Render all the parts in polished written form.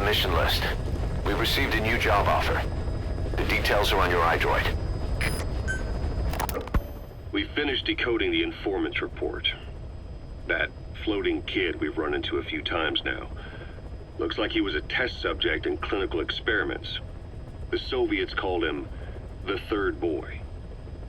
mission list. We've received a new job offer. The details are on your iDroid. We finished decoding the informant's report. That floating kid we've run into a few times now. Looks like he was a test subject in clinical experiments. The Soviets called him the Third Boy.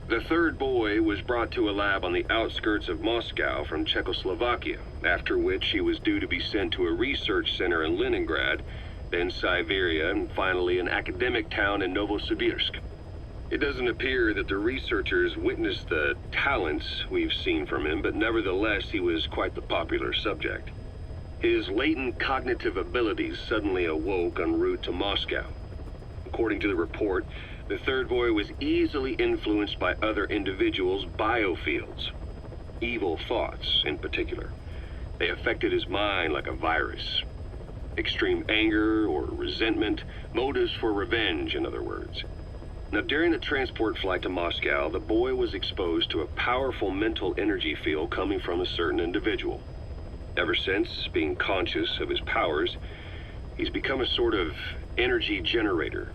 The Third Boy was brought to a lab on the outskirts of Moscow from Czechoslovakia, after which he was due to be sent to a research center in Leningrad, then Siberia, and finally an academic town in Novosibirsk. It doesn't appear that the researchers witnessed the talents we've seen from him, but nevertheless he was quite the popular subject. His latent cognitive abilities suddenly awoke en route to Moscow. According to the report, the Third Boy was easily influenced by other individuals' biofields. Evil thoughts, in particular. They affected his mind like a virus. Extreme anger or resentment, motives for revenge, in other words. Now, during the transport flight to Moscow, the boy was exposed to a powerful mental energy field coming from a certain individual. Ever since, being conscious of his powers, he's become a sort of energy generator.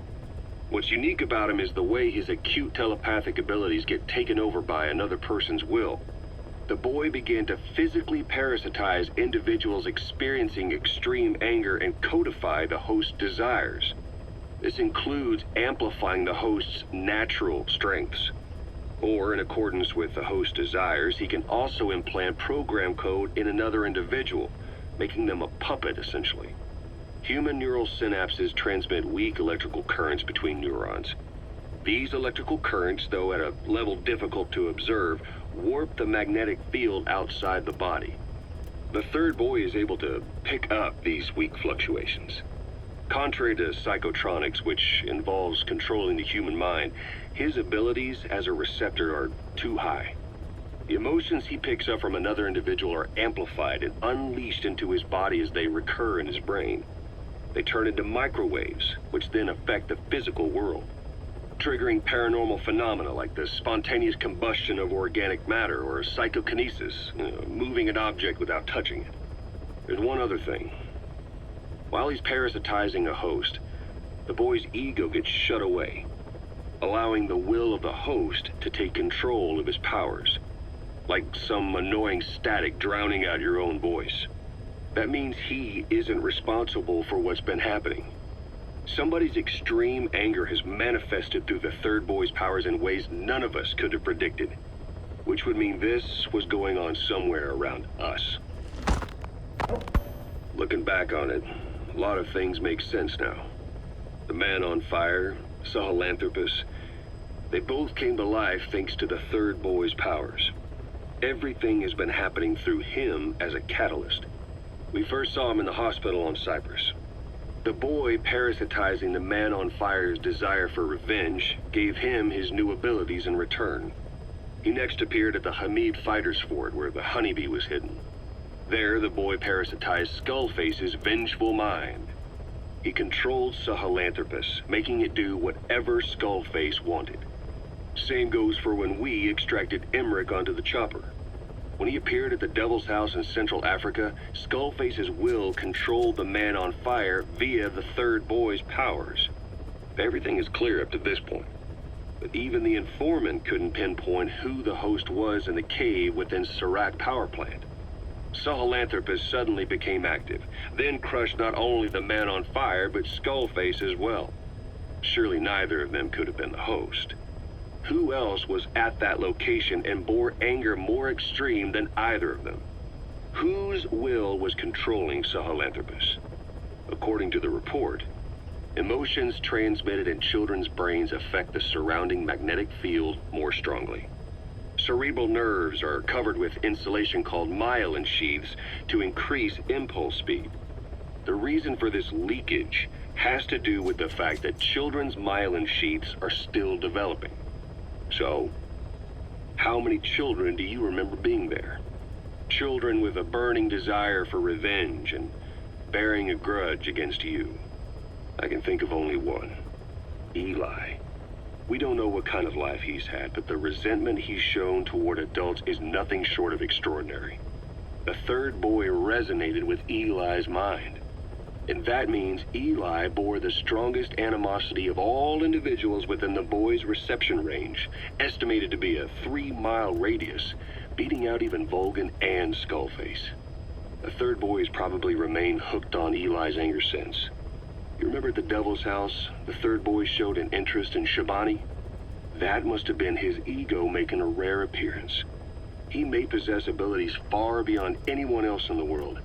What's unique about him is the way his acute telepathic abilities get taken over by another person's will. The boy began to physically parasitize individuals experiencing extreme anger and codify the host's desires. This includes amplifying the host's natural strengths. Or, in accordance with the host's desires, he can also implant program code in another individual, making them a puppet, essentially. Human neural synapses transmit weak electrical currents between neurons. These electrical currents, though at a level difficult to observe, warp the magnetic field outside the body. The Third Boy is able to pick up these weak fluctuations. Contrary to psychotronics, which involves controlling the human mind, his abilities as a receptor are too high. The emotions he picks up from another individual are amplified and unleashed into his body as they recur in his brain. They turn into microwaves, which then affect the physical world, triggering paranormal phenomena like the spontaneous combustion of organic matter or psychokinesis, moving an object without touching it. There's one other thing. While he's parasitizing a host, the boy's ego gets shut away, allowing the will of the host to take control of his powers, like some annoying static drowning out your own voice. That means he isn't responsible for what's been happening. Somebody's extreme anger has manifested through the Third Boy's powers in ways none of us could have predicted, which would mean this was going on somewhere around us. Looking back on it, a lot of things make sense now. The man on fire, Sahelanthropus, they both came to life thanks to the Third Boy's powers. Everything has been happening through him as a catalyst. We first saw him in the hospital on Cyprus. The boy parasitizing the man on fire's desire for revenge gave him his new abilities in return. He next appeared at the Hamid Fighters Fort where the honeybee was hidden. There, the boy parasitized Skullface's vengeful mind. He controlled Sahelanthropus, making it do whatever Skullface wanted. Same goes for when we extracted Emmerich onto the chopper. When he appeared at the Devil's House in Central Africa, Skullface's will controlled the man on fire via the Third Boy's powers. Everything is clear up to this point. But even the informant couldn't pinpoint who the host was in the cave within Serac power plant. Sahelanthropus suddenly became active, then crushed not only the man on fire, but Skullface as well. Surely neither of them could have been the host. Who else was at that location and bore anger more extreme than either of them? Whose will was controlling Sahelanthropus? According to the report, emotions transmitted in children's brains affect the surrounding magnetic field more strongly. Cerebral nerves are covered with insulation called myelin sheaths to increase impulse speed. The reason for this leakage has to do with the fact that children's myelin sheaths are still developing. So, how many children do you remember being there? Children with a burning desire for revenge and bearing a grudge against you. I can think of only one. Eli. We don't know what kind of life he's had, but the resentment he's shown toward adults is nothing short of extraordinary. The Third Boy resonated with Eli's mind. And that means Eli bore the strongest animosity of all individuals within the boy's reception range, estimated to be a 3-mile radius, beating out even Volgin and Skullface. The third boy's probably remained hooked on Eli's anger since. You remember at the Devil's House, the third boy showed an interest in Shabani? That must have been his ego making a rare appearance. He may possess abilities far beyond anyone else in the world,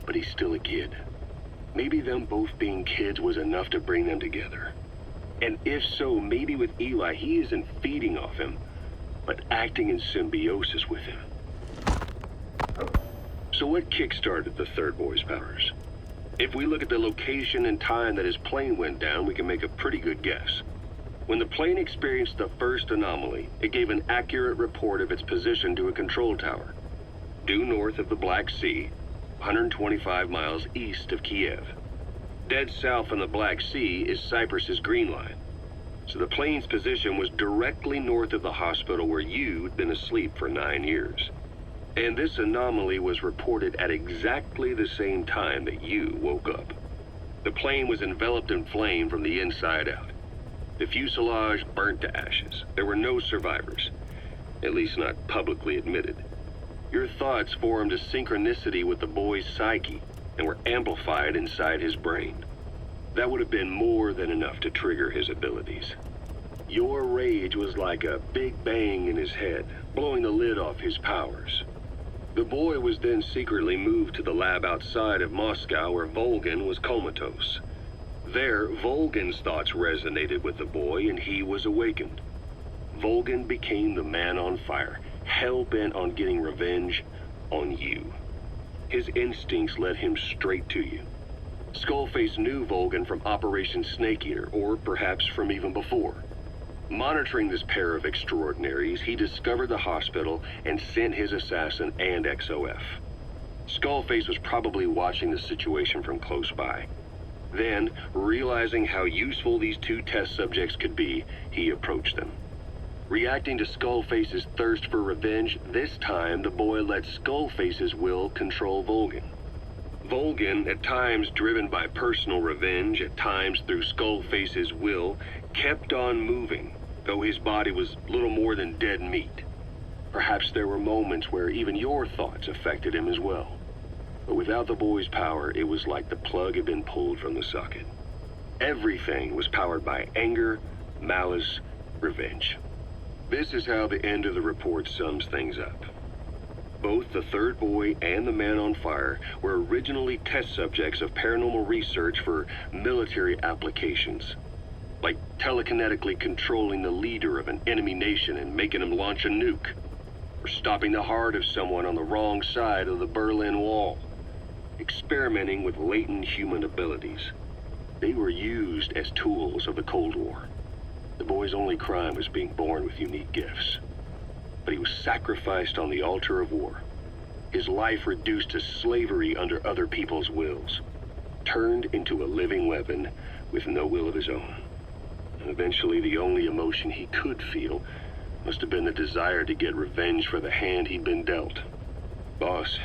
but he's still a kid. Maybe them both being kids was enough to bring them together. And if so, maybe with Eli, he isn't feeding off him, but acting in symbiosis with him. So what kick-started the third boy's powers? If we look at the location and time that his plane went down, we can make a pretty good guess. When the plane experienced the first anomaly, it gave an accurate report of its position to a control tower, due north of the Black Sea, 125 miles east of Kiev. Dead south on the Black Sea is Cyprus's Green Line. So the plane's position was directly north of the hospital where you'd been asleep for 9 years. And this anomaly was reported at exactly the same time that you woke up. The plane was enveloped in flame from the inside out. The fuselage burnt to ashes. There were no survivors, at least not publicly admitted. Your thoughts formed a synchronicity with the boy's psyche and were amplified inside his brain. That would have been more than enough to trigger his abilities. Your rage was like a big bang in his head, blowing the lid off his powers. The boy was then secretly moved to the lab outside of Moscow where Volgin was comatose. There, Volgin's thoughts resonated with the boy and he was awakened. Volgin became the man on fire, hell-bent on getting revenge on you. His instincts led him straight to you. Skullface knew Volgin from Operation Snake Eater, or perhaps from even before. Monitoring this pair of extraordinaries, he discovered the hospital and sent his assassin and XOF. Skullface was probably watching the situation from close by. Then, realizing how useful these two test subjects could be, he approached them. Reacting to Skullface's thirst for revenge, this time the boy let Skullface's will control Volgin. Volgin, at times driven by personal revenge, at times through Skullface's will, kept on moving, though his body was little more than dead meat. Perhaps there were moments where even your thoughts affected him as well. But without the boy's power, it was like the plug had been pulled from the socket. Everything was powered by anger, malice, revenge. This is how the end of the report sums things up. Both the third boy and the man on fire were originally test subjects of paranormal research for military applications, like telekinetically controlling the leader of an enemy nation and making him launch a nuke, or stopping the heart of someone on the wrong side of the Berlin Wall, experimenting with latent human abilities. They were used as tools of the Cold War. The boy's only crime was being born with unique gifts. But he was sacrificed on the altar of war. His life reduced to slavery under other people's wills. Turned into a living weapon with no will of his own. And eventually, the only emotion he could feel must have been the desire to get revenge for the hand he'd been dealt. Boss,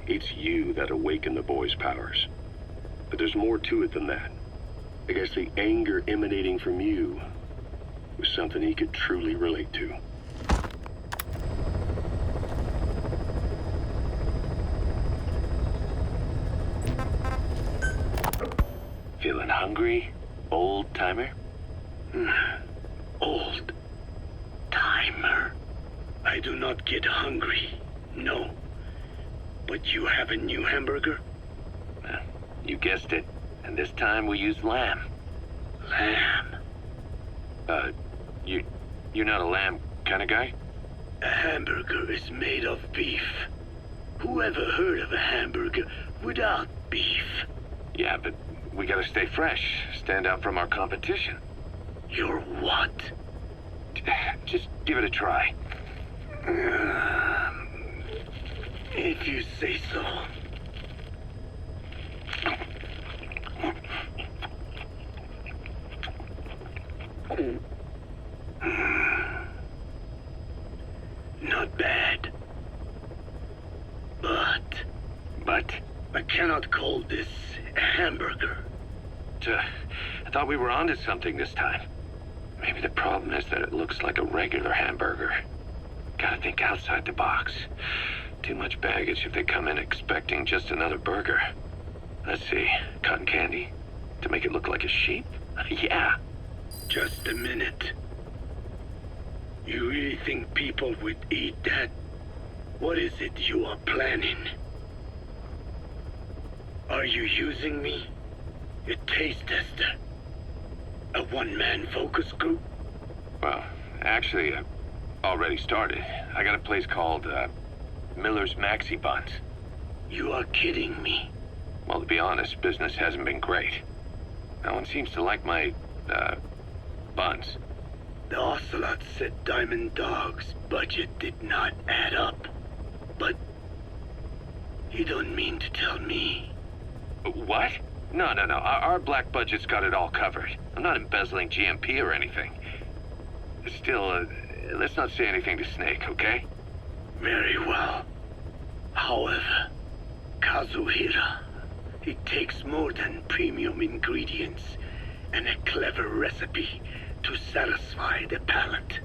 it's you that awakened the boy's powers. But there's more to it than that. I guess the anger emanating from you was something he could truly relate to. Feeling hungry, old timer? Old timer. I do not get hungry, no. But you have a new hamburger? You guessed it. And this time we used lamb. Lamb. You're not a lamb kind of guy? A hamburger is made of beef. Who ever heard of a hamburger without beef? Yeah, but we gotta stay fresh, stand out from our competition. You're what? Just give it a try. If you say so. Not bad. But But I cannot call this A hamburger. I thought we were onto something this time. Maybe the problem is that it looks like a regular hamburger. Gotta think outside the box. Too much baggage if they come in expecting just another burger. Let's see, cotton candy? To make it look like a sheep? Yeah. Just a minute. You really think people would eat that? What is it you are planning? Are you using me? A taste tester? A one-man focus group? Well, actually, I've already started. I got a place called, Miller's Maxi Buns. You are kidding me. Well, to be honest, business hasn't been great. No one seems to like my, buns. The Ocelot said Diamond Dog's budget did not add up. But you don't mean to tell me. What? No. Our black budget's got it all covered. I'm not embezzling GMP or anything. Still, let's not say anything to Snake, okay? Very well. However, Kazuhira, it takes more than premium ingredients and a clever recipe to satisfy the palate.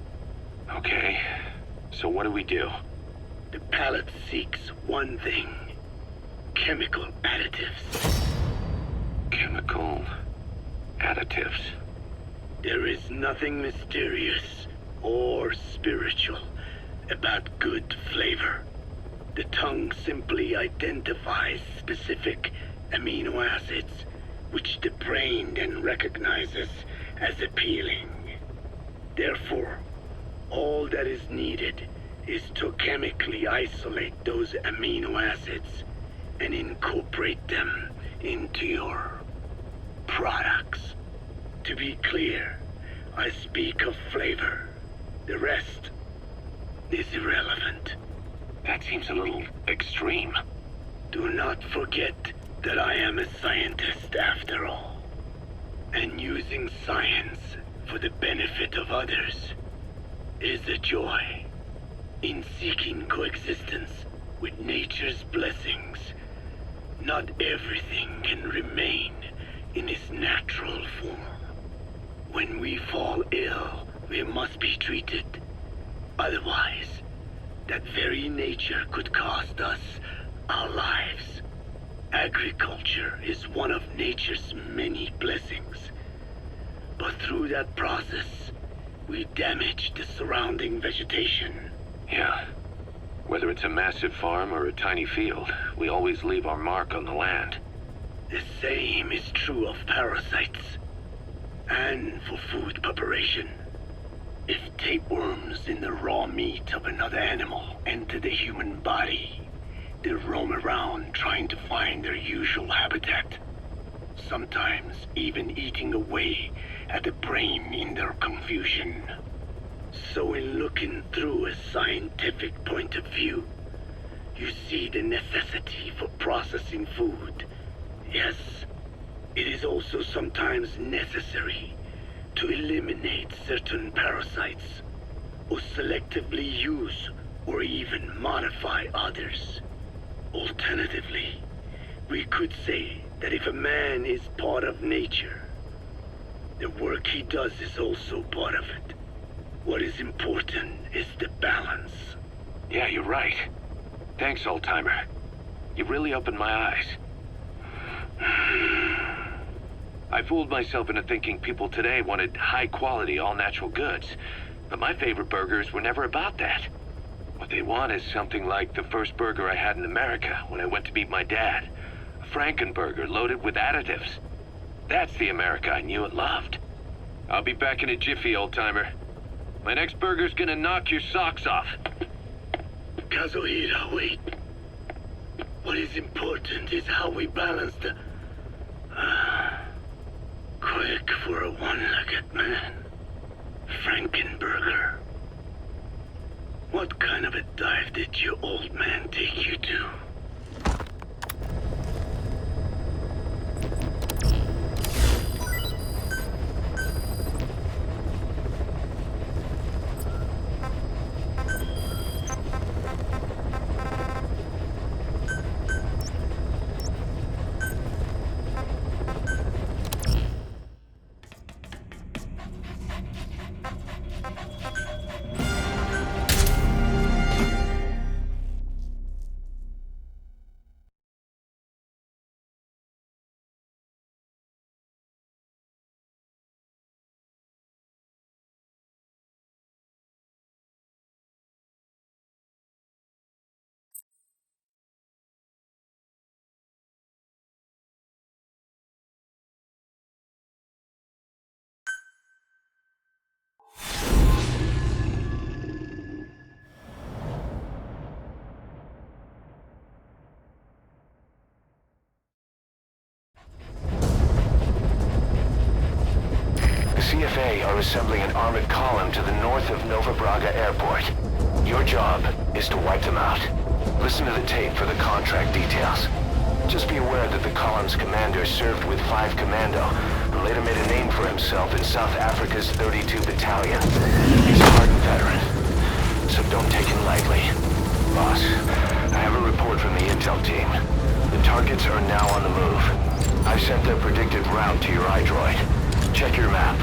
Okay, so what do we do? The palate seeks one thing: chemical additives. Chemical additives. There is nothing mysterious or spiritual about good flavor. The tongue simply identifies specific amino acids, which the brain then recognizes as appealing. Therefore, all that is needed is to chemically isolate those amino acids and incorporate them into your products. To be clear, I speak of flavor. The rest is irrelevant. That seems a little extreme. Do not forget that I am a scientist after all. And using science for the benefit of others is a joy. In seeking coexistence with nature's blessings, not everything can remain in its natural form. When we fall ill, we must be treated. Otherwise, that very nature could cost us our lives. Agriculture is one of nature's many blessings. But through that process, we damage the surrounding vegetation. Yeah. Whether it's a massive farm or a tiny field, we always leave our mark on the land. The same is true of parasites. And for food preparation. If tapeworms in the raw meat of another animal enter the human body, they roam around trying to find their usual habitat. Sometimes even eating away at the brain in their confusion. So in looking through a scientific point of view, you see the necessity for processing food. Yes, it is also sometimes necessary to eliminate certain parasites, or selectively use or even modify others. Alternatively, we could say that if a man is part of nature, the work he does is also part of it. What is important is the balance. Yeah, you're right. Thanks, old-timer. You really opened my eyes. I fooled myself into thinking people today wanted high-quality, all-natural goods. But my favorite burgers were never about that. What they want is something like the first burger I had in America when I went to meet my dad. A Frankenburger loaded with additives. That's the America I knew and loved. I'll be back in a jiffy, old-timer. My next burger's gonna knock your socks off. Kazuhira, wait. What is important is how we balance the... quick for a one-legged man. Frankenburger. What kind of a dive did your old man take you to? CFA are assembling an armored column to the north of Nova Braga Airport. Your job is to wipe them out. Listen to the tape for the contract details. Just be aware that the column's commander served with 5 Commando and later made a name for himself in South Africa's 32 Battalion. He's a hardened veteran, so don't take him lightly. Boss, I have a report from the intel team. The targets are now on the move. I've sent their predicted route to your iDroid. Check your map.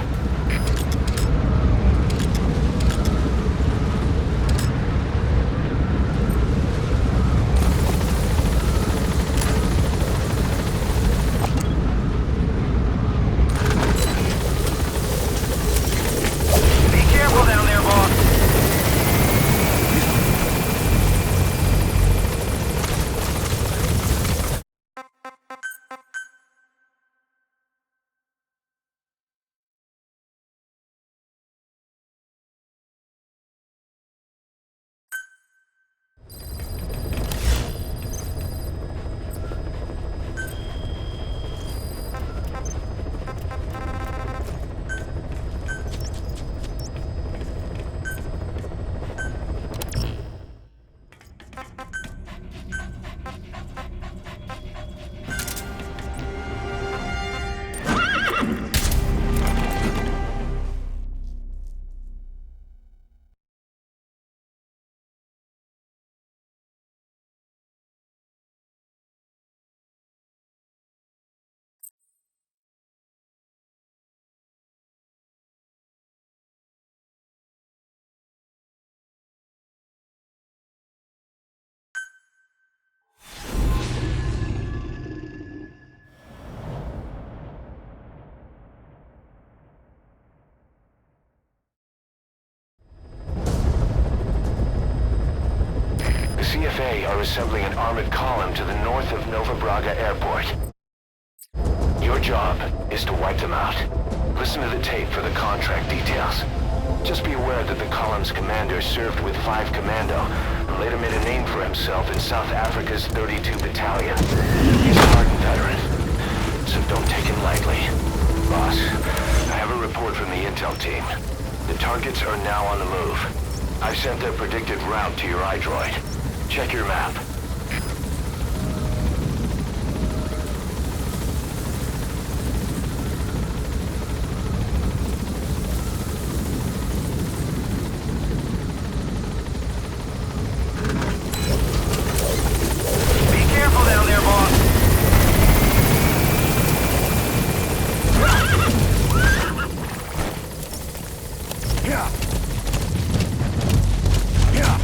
CFA are assembling an armored column to the north of Nova Braga Airport. Your job is to wipe them out. Listen to the tape for the contract details. Just be aware that the column's commander served with 5 Commando and later made a name for himself in South Africa's 32 Battalion. He's a hardened veteran, so don't take him lightly. Boss, I have a report from the intel team. The targets are now on the move. I've sent their predicted route to your iDroid. Check your map. Be careful down there, boss. Yeah. Yeah.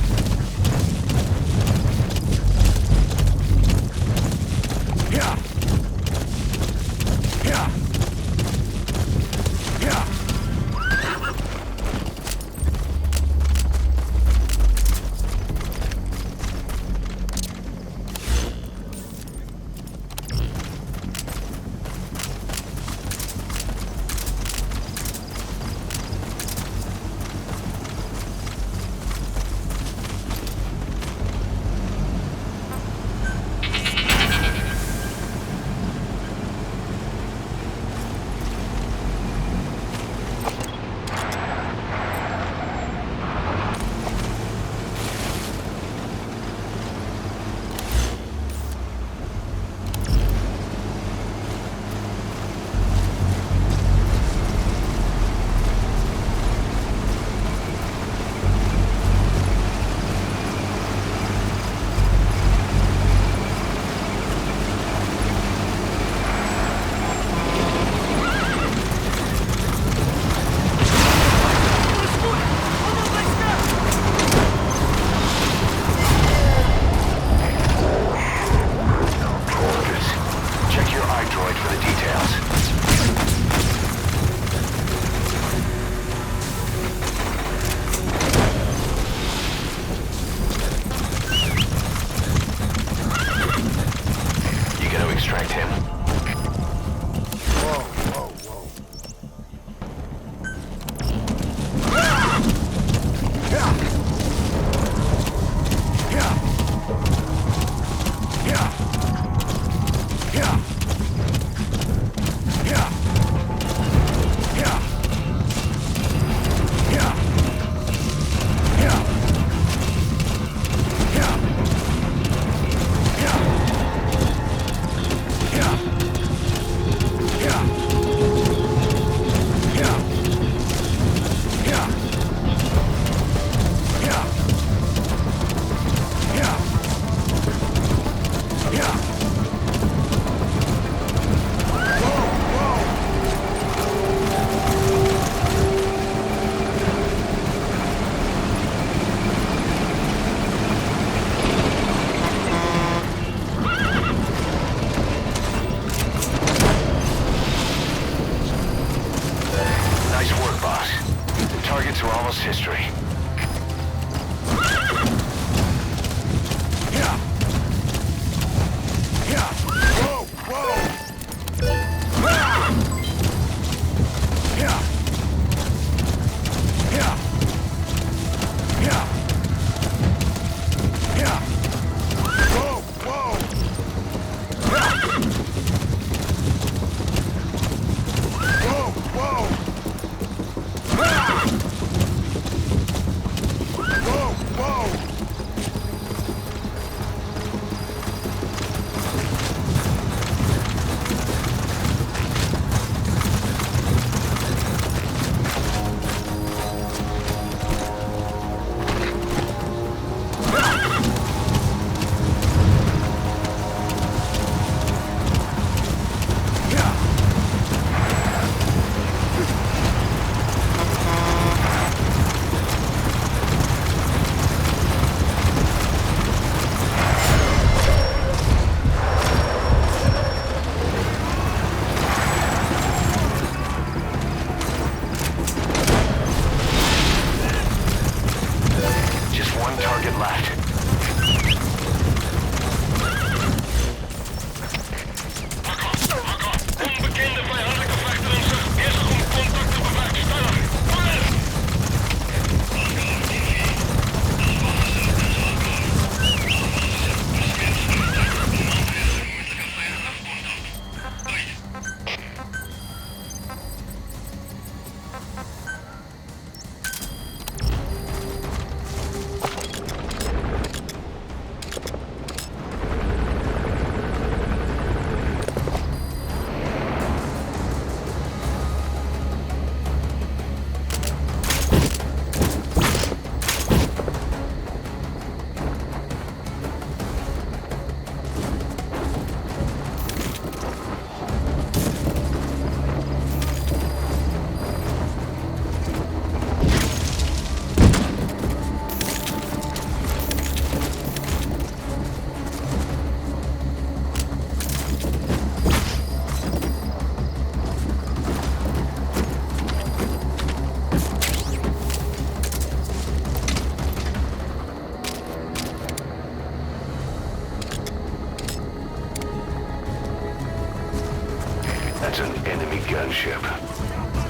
gunship.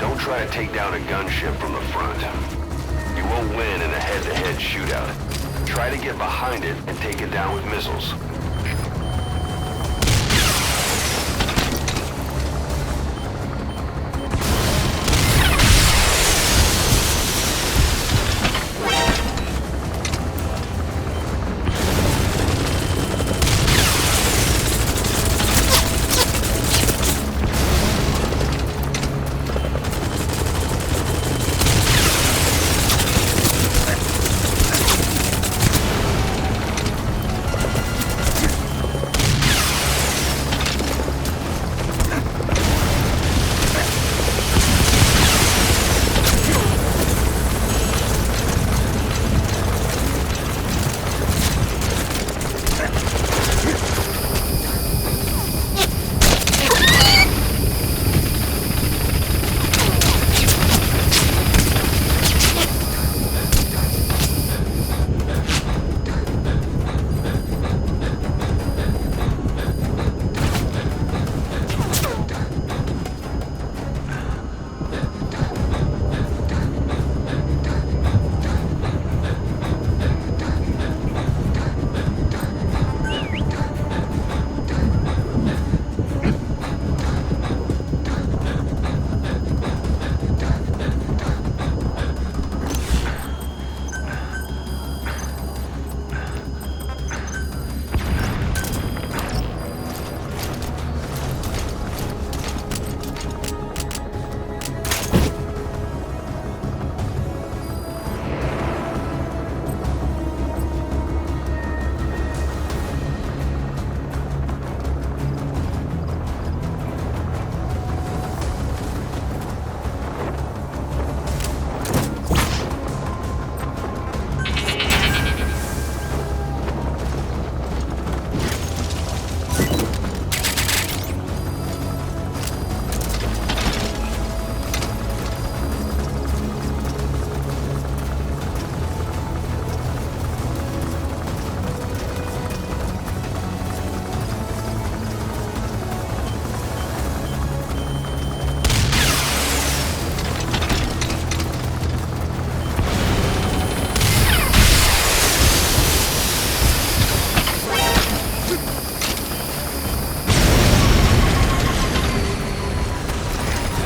Don't try to take down a gunship from the front. You won't win in a head-to-head shootout. Try to get behind it and take it down with missiles.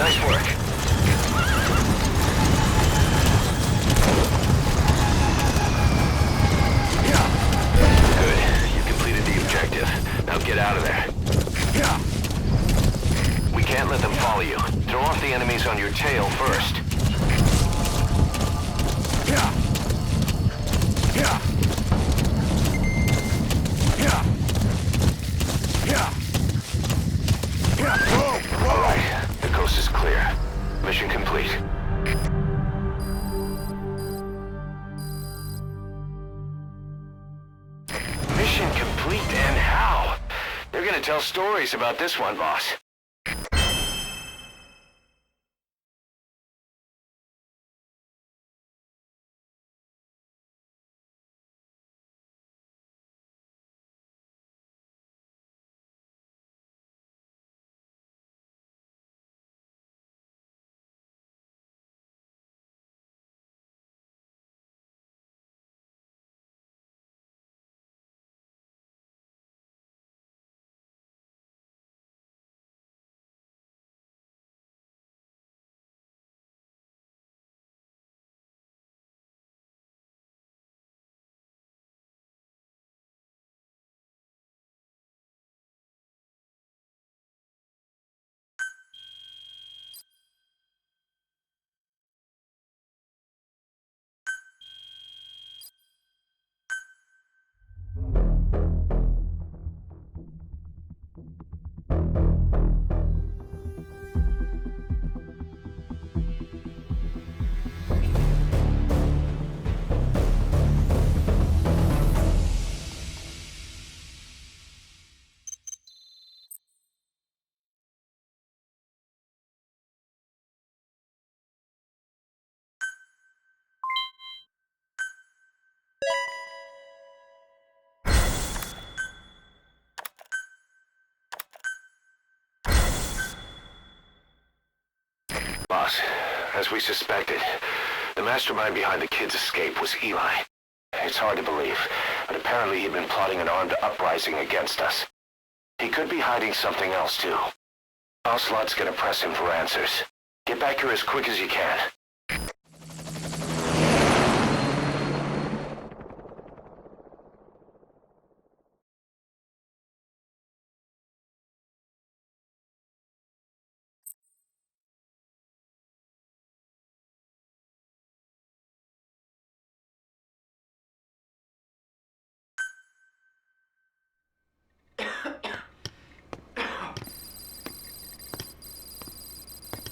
Nice work. Good. You completed the objective. Now get out of there. We can't let them follow you. Throw off the enemies on your tail first. All right. The coast is clear. Mission complete. Mission complete, and how? They're gonna tell stories about this one, boss. Boss, as we suspected, the mastermind behind the kid's escape was Eli. It's hard to believe, but apparently he'd been plotting an armed uprising against us. He could be hiding something else too. Ocelot's gonna press him for answers. Get back here as quick as you can.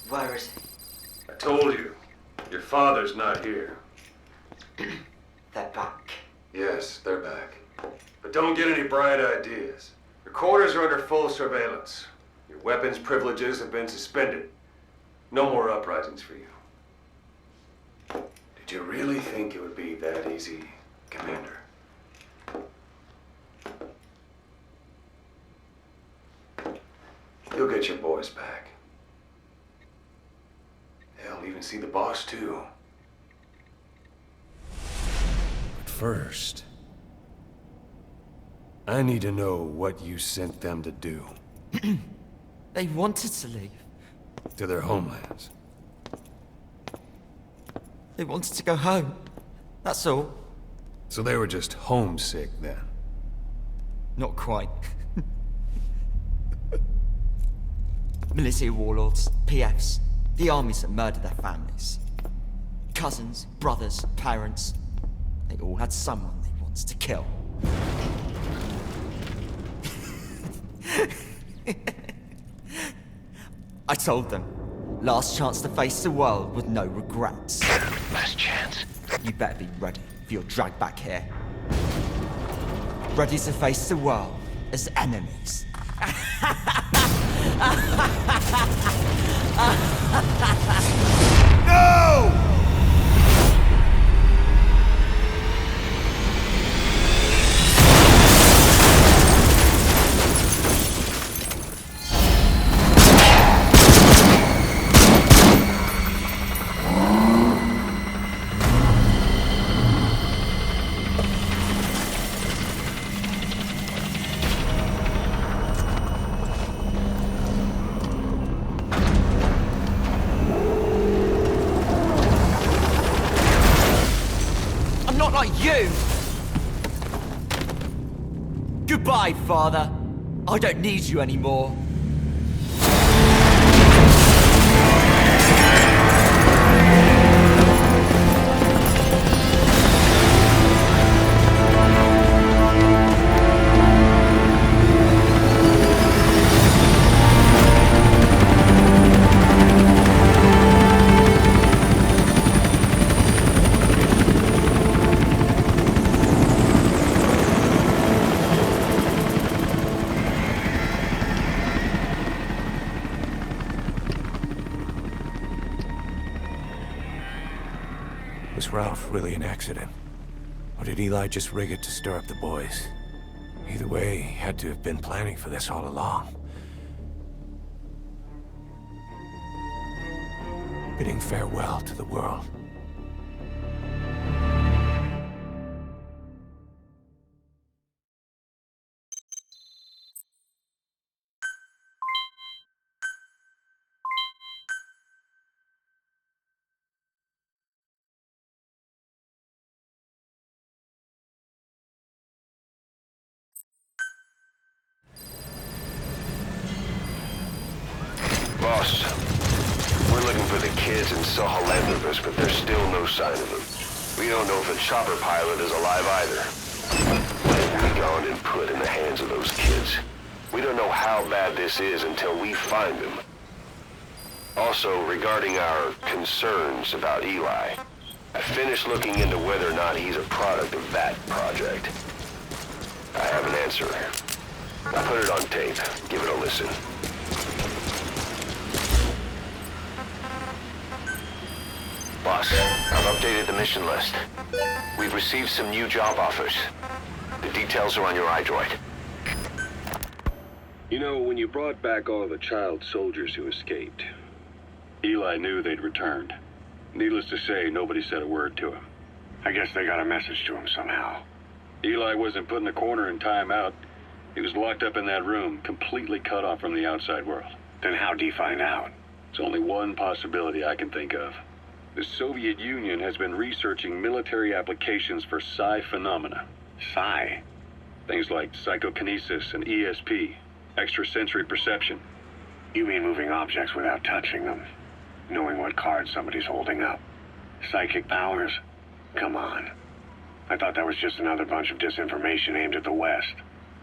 Where is he? I told you. Your father's not here. They're back. Yes, they're back. But don't get any bright ideas. Your quarters are under full surveillance. Your weapons privileges have been suspended. No more uprisings for you. Did you really think it would be that easy, Commander? You'll get your boys back. Hell, even see the boss, too. But first, I need to know what you sent them to do. They wanted to leave. To their homelands. They wanted to go home. That's all. So they were just homesick, then? Not quite. Militia warlords, PFs, the armies that murdered their families. Cousins, brothers, parents. They all had someone they wanted to kill. I told them, last chance to face the world with no regrets. Last chance. You better be ready for your drag back here. Ready to face the world as enemies. No! Not like you! Goodbye, Father. I don't need you anymore. Was Ralph really an accident? Or did Eli just rig it to stir up the boys? Either way, he had to have been planning for this all along. Bidding farewell to the world. Boss, we're looking for the kids in Soholandovus, but there's still no sign of them. We don't know if the chopper pilot is alive either. What have we gone and put in the hands of those kids? We don't know how bad this is until we find them. Also, regarding our concerns about Eli, I finished looking into whether or not he's a product of that project. I have an answer. I put it on tape. Give it a listen. Boss, I've updated the mission list. We've received some new job offers. The details are on your iDroid. You know, when you brought back all the child soldiers who escaped, Eli knew they'd returned. Needless to say, nobody said a word to him. I guess they got a message to him somehow. Eli wasn't put in a corner in timeout. He was locked up in that room, completely cut off from the outside world. Then how'd he find out? It's only one possibility I can think of. The Soviet Union has been researching military applications for psi phenomena. Psi? Things like psychokinesis and ESP, extrasensory perception. You mean moving objects without touching them? Knowing what cards somebody's holding up? Psychic powers? Come on. I thought that was just another bunch of disinformation aimed at the West.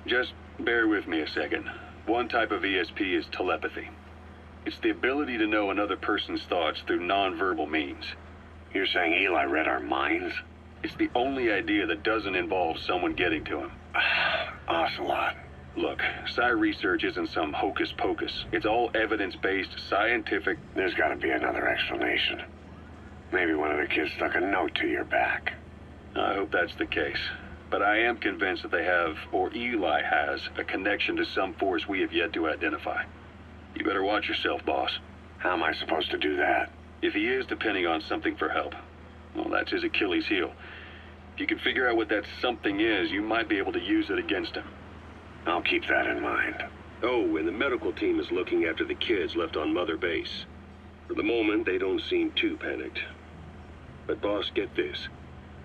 Just bear with me a second. One type of ESP is telepathy. It's the ability to know another person's thoughts through nonverbal means. You're saying Eli read our minds? It's the only idea that doesn't involve someone getting to him. Ocelot. Look, psi research isn't some hocus pocus. It's all evidence-based, scientific... There's gotta be another explanation. Maybe one of the kids stuck a note to your back. I hope that's the case. But I am convinced that they have, or Eli has, a connection to some force we have yet to identify. You better watch yourself, boss. How am I supposed to do that? If he is depending on something for help, well, that's his Achilles heel. If you can figure out what that something is, you might be able to use it against him. I'll keep that in mind. Oh, and the medical team is looking after the kids left on Mother Base. For the moment, they don't seem too panicked. But boss, get this.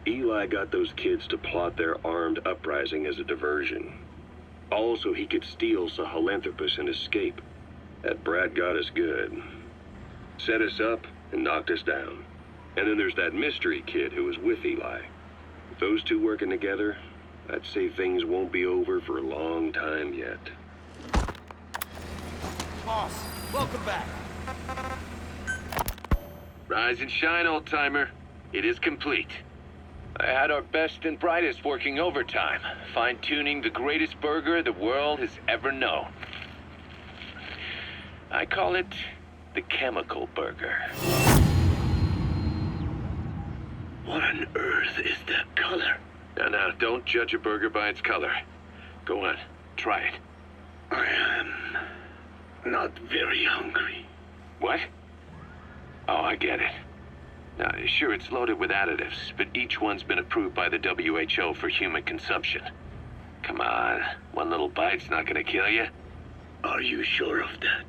Eli got those kids to plot their armed uprising as a diversion. Also, he could steal Sahelanthropus and escape. That brat got us good. Set us up and knocked us down. And then there's that mystery kid who was with Eli. With those two working together, I'd say things won't be over for a long time yet. Boss, welcome back. Rise and shine, old-timer. It is complete. I had our best and brightest working overtime, fine-tuning the greatest burger the world has ever known. I call it the Chemical Burger. What on earth is that color? Now, don't judge a burger by its color. Go on, try it. I am not very hungry. What? Oh, I get it. Now, sure, it's loaded with additives, but each one's been approved by the WHO for human consumption. Come on, one little bite's not gonna kill you. Are you sure of that?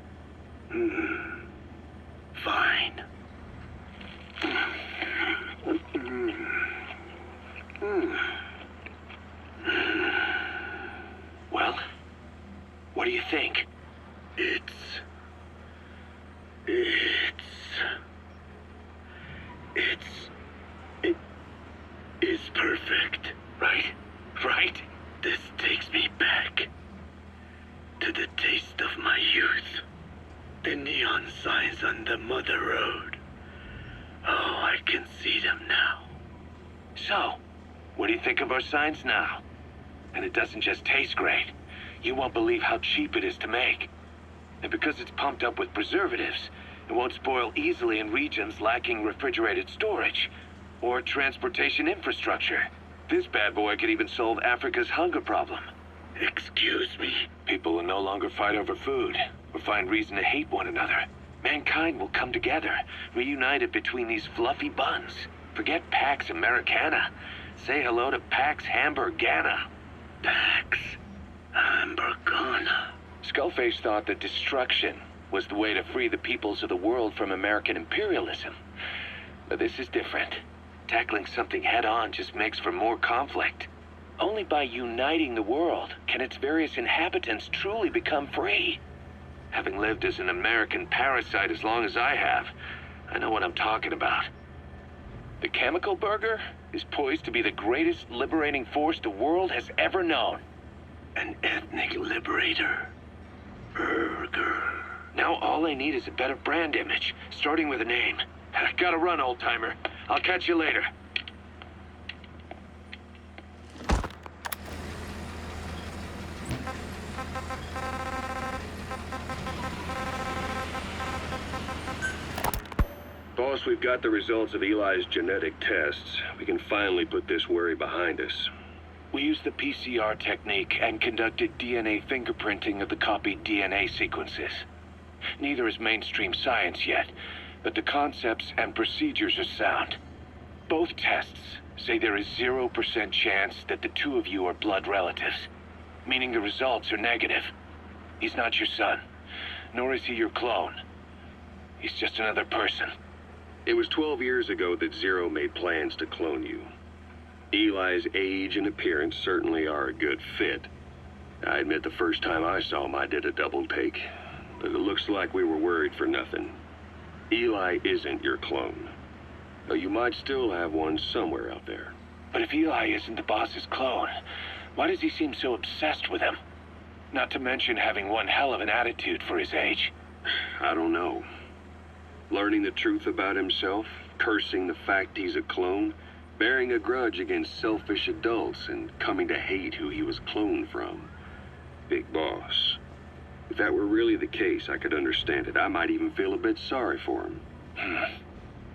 Fine. Well, what do you think? It is perfect. Right? Right? This takes me back to the taste of my youth. The neon signs on the Mother Road. Oh, I can see them now. So, what do you think of our signs now? And it doesn't just taste great. You won't believe how cheap it is to make. And because it's pumped up with preservatives, it won't spoil easily in regions lacking refrigerated storage or transportation infrastructure. This bad boy could even solve Africa's hunger problem. Excuse me. People will no longer fight over food or find reason to hate one another. Mankind will come together, reunited between these fluffy buns. Forget Pax Americana. Say hello to Pax Hamburgana. Pax Hamburgana. Skullface thought that destruction was the way to free the peoples of the world from American imperialism. But this is different. Tackling something head-on just makes for more conflict. Only by uniting the world can its various inhabitants truly become free. Having lived as an American parasite as long as I have, I know what I'm talking about. The Chemical Burger is poised to be the greatest liberating force the world has ever known. An ethnic liberator. Burger. Now all I need is a better brand image, starting with a name. Gotta run, old-timer. I'll catch you later. Boss, we've got the results of Eli's genetic tests. We can finally put this worry behind us. We used the PCR technique and conducted DNA fingerprinting of the copied DNA sequences. Neither is mainstream science yet, but the concepts and procedures are sound. Both tests say there is 0% chance that the two of you are blood relatives, meaning the results are negative. He's not your son, nor is he your clone. He's just another person. It was 12 years ago that Zero made plans to clone you. Eli's age and appearance certainly are a good fit. I admit the first time I saw him I did a double take, but it looks like we were worried for nothing. Eli isn't your clone, though you might still have one somewhere out there. But if Eli isn't the boss's clone, why does he seem so obsessed with him? Not to mention having one hell of an attitude for his age. I don't know. Learning the truth about himself, cursing the fact he's a clone, bearing a grudge against selfish adults, and coming to hate who he was cloned from. Big boss. If that were really the case, I could understand it. I might even feel a bit sorry for him.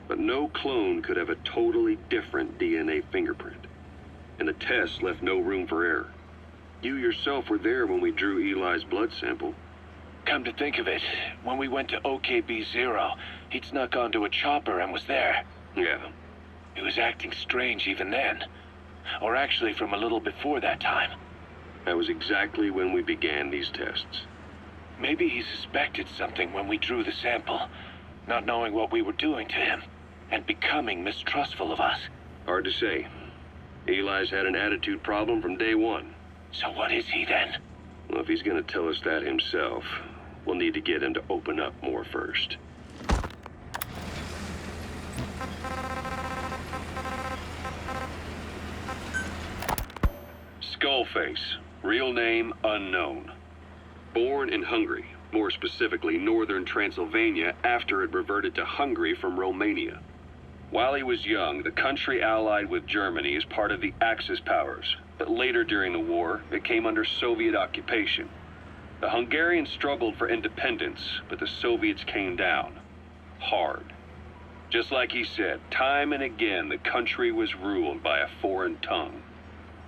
But no clone could have a totally different DNA fingerprint. And the test left no room for error. You yourself were there when we drew Eli's blood sample. Come to think of it, when we went to OKB-0, he'd snuck onto a chopper and was there. Yeah. He was acting strange even then. Or actually from a little before that time. That was exactly when we began these tests. Maybe he suspected something when we drew the sample, not knowing what we were doing to him, and becoming mistrustful of us. Hard to say. Eli's had an attitude problem from day one. So what is he then? Well, if he's gonna tell us that himself, we'll need to get him to open up more first. Skullface, real name unknown. Born in Hungary, more specifically northern Transylvania, after it reverted to Hungary from Romania. While he was young, the country allied with Germany as part of the Axis powers, but later during the war, it came under Soviet occupation. The Hungarians struggled for independence, but the Soviets came down. Hard. Just like he said, time and again the country was ruled by a foreign tongue.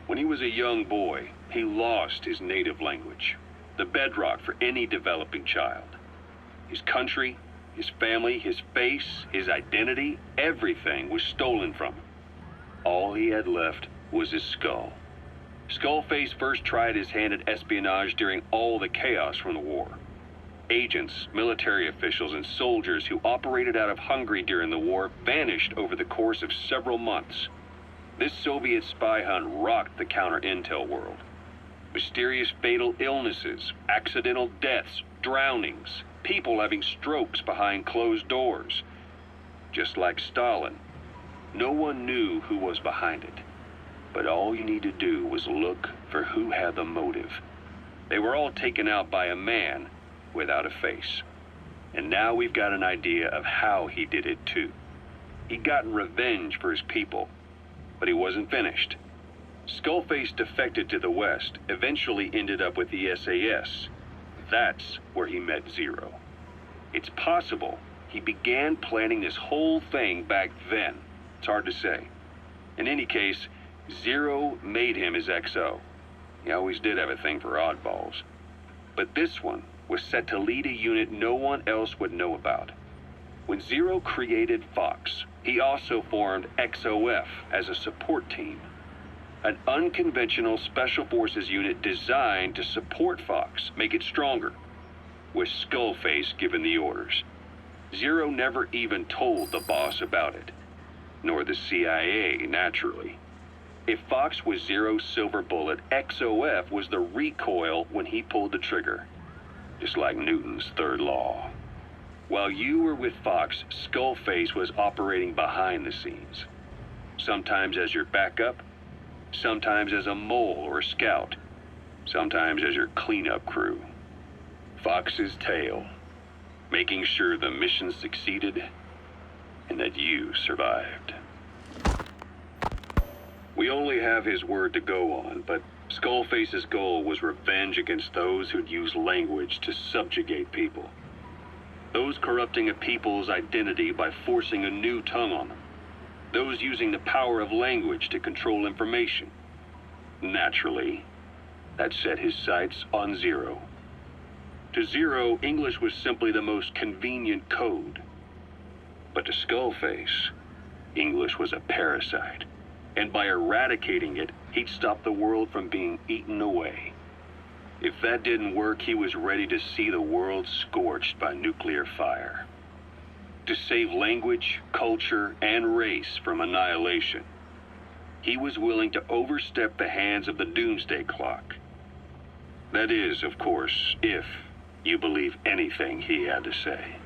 When he was a young boy, he lost his native language, the bedrock for any developing child. His country, his family, his face, his identity, everything was stolen from him. All he had left was his skull. Skullface first tried his hand at espionage during all the chaos from the war. Agents, military officials, and soldiers who operated out of Hungary during the war vanished over the course of several months. This Soviet spy hunt rocked the counter-intel world. Mysterious fatal illnesses, accidental deaths, drownings, people having strokes behind closed doors. Just like Stalin, no one knew who was behind it. But all you need to do was look for who had the motive. They were all taken out by a man without a face. And now we've got an idea of how he did it too. He'd gotten revenge for his people, but he wasn't finished. Skullface defected to the West, eventually ended up with the SAS. That's where he met Zero. It's possible he began planning this whole thing back then. It's hard to say. In any case, Zero made him his XO. He always did have a thing for oddballs. But this one was set to lead a unit no one else would know about. When Zero created Fox, he also formed XOF as a support team. An unconventional special forces unit designed to support Fox, make it stronger, with Skullface giving the orders. Zero never even told the boss about it, nor the CIA, naturally. If Fox was Zero's silver bullet, XOF was the recoil when he pulled the trigger. Just like Newton's third law. While you were with Fox, Skullface was operating behind the scenes. Sometimes as your backup, sometimes as a mole or a scout, sometimes as your cleanup crew. Fox's tail, making sure the mission succeeded and that you survived. We only have his word to go on, but Skullface's goal was revenge against those who'd use language to subjugate people. Those corrupting a people's identity by forcing a new tongue on them. Those using the power of language to control information. Naturally, that set his sights on Zero. To Zero, English was simply the most convenient code. But to Skullface, English was a parasite. And by eradicating it, he'd stop the world from being eaten away. If that didn't work, he was ready to see the world scorched by nuclear fire. To save language, culture, and race from annihilation, he was willing to overstep the hands of the Doomsday Clock. That is, of course, if you believe anything he had to say.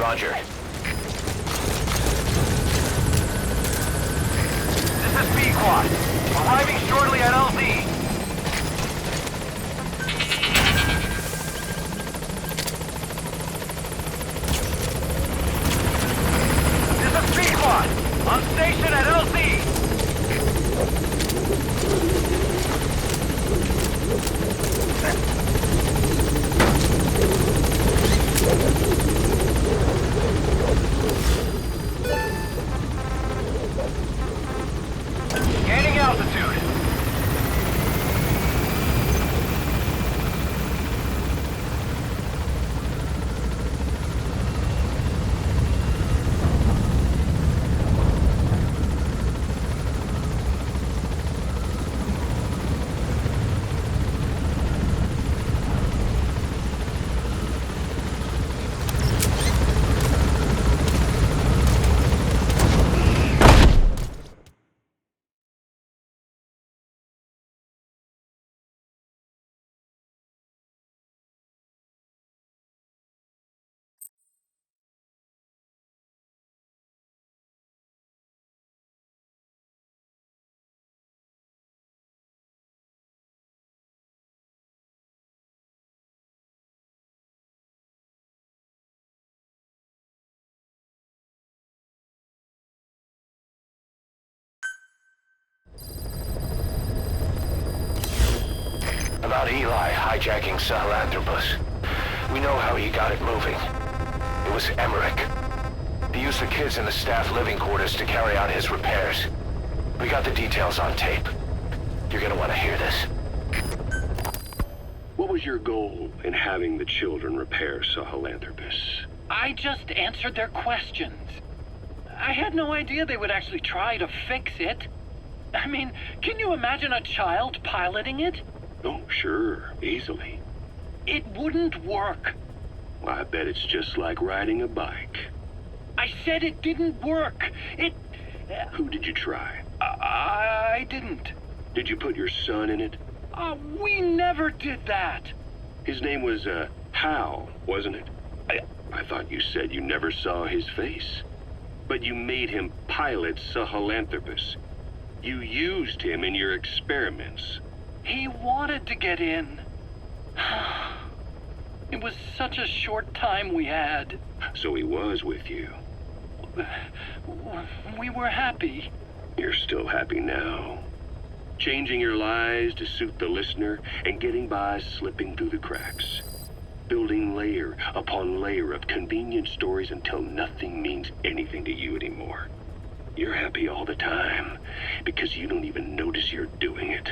Roger. This is B-Quad. Arriving shortly at LZ. This is B-Quad. On station at LZ. Gaining altitude. About Eli hijacking Sahelanthropus. We know how he got it moving. It was Emmerich. He used the kids in the staff living quarters to carry out his repairs. We got the details on tape. You're gonna want to hear this. What was your goal in having the children repair Sahelanthropus? I just answered their questions. I had no idea they would actually try to fix it. I mean, can you imagine a child piloting it? Oh, sure, easily. It wouldn't work. I bet it's just like riding a bike. I said it didn't work. Who did you try? I didn't. Did you put your son in it? We never did that. His name was, Hal, wasn't it? I thought you said you never saw his face. But you made him pilot Sahelanthropus. You used him in your experiments. He wanted to get in. It was such a short time we had. So he was with you. We were happy. You're still happy now. Changing your lies to suit the listener and getting by slipping through the cracks. Building layer upon layer of convenient stories until nothing means anything to you anymore. You're happy all the time because you don't even notice you're doing it.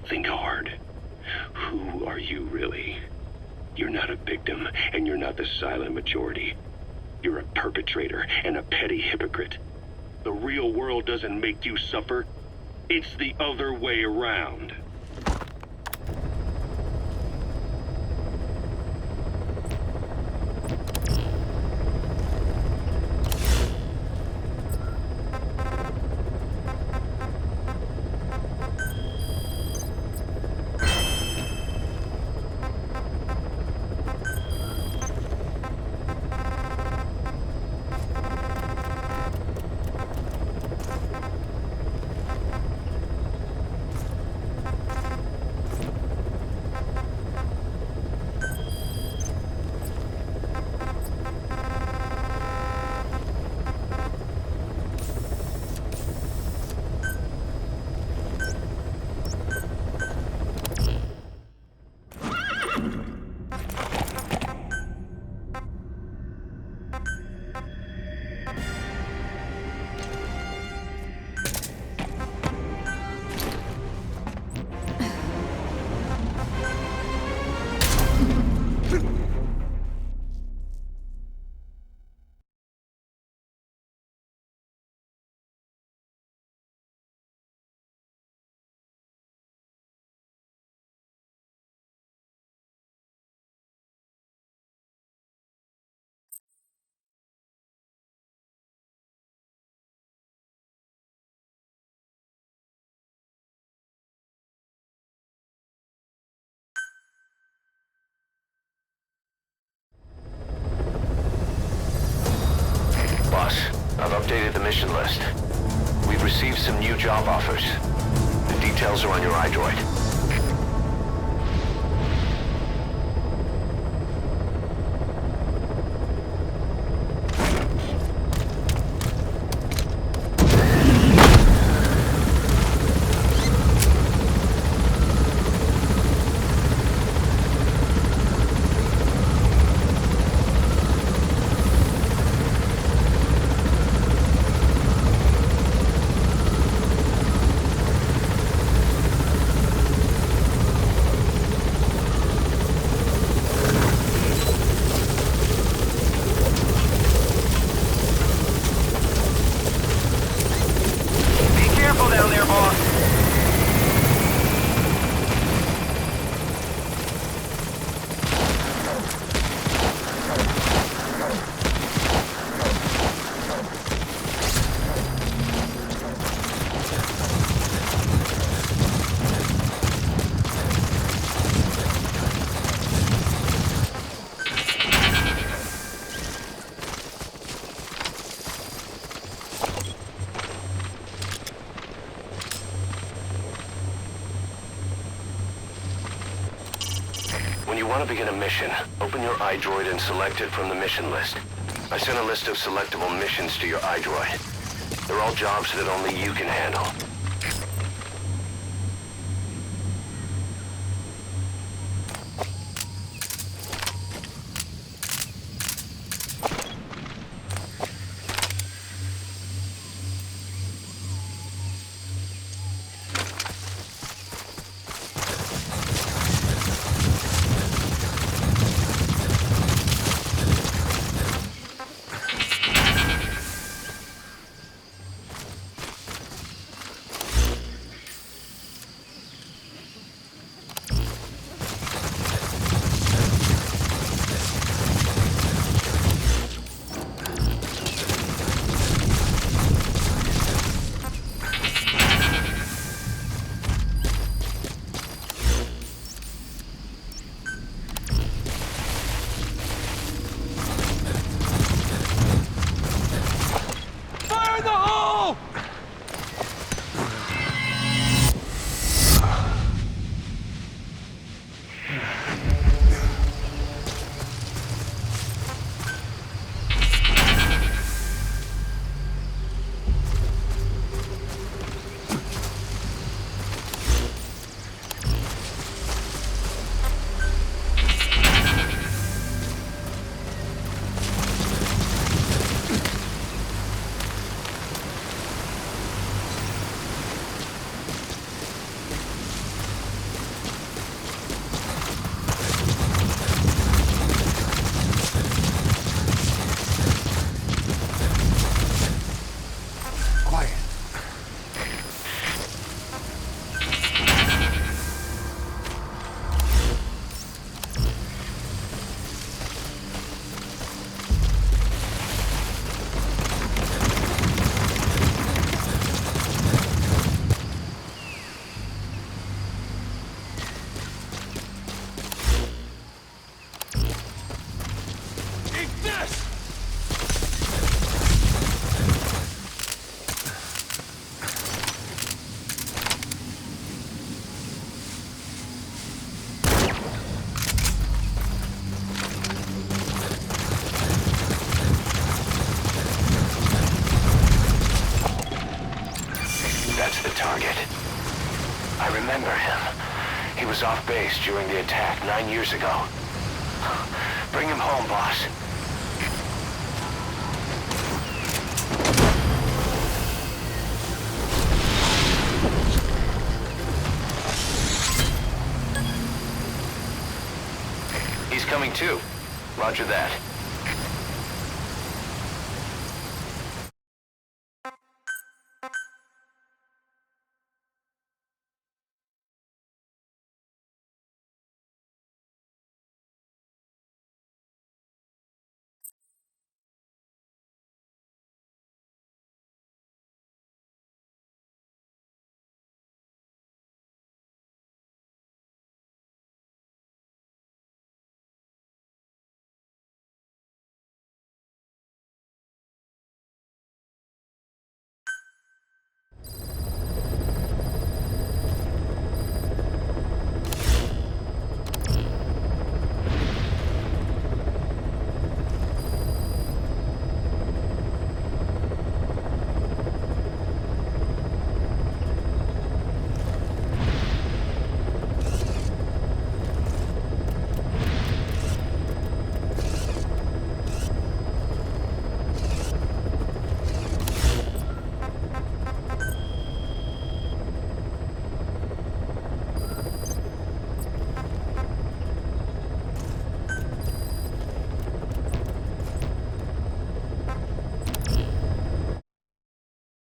Think hard. Who are you really? You're not a victim, and you're not the silent majority. You're a perpetrator and a petty hypocrite. The real world doesn't make you suffer. It's the other way around. at the mission list. We've received some new job offers. The details are on your iDroid. When you want to begin a mission, open your iDroid and select it from the mission list. I sent a list of selectable missions to your iDroid. They're all jobs that only you can handle. That's the target. I remember him. He was off base during the attack 9 years ago. Bring him home, boss. He's coming too. Roger that.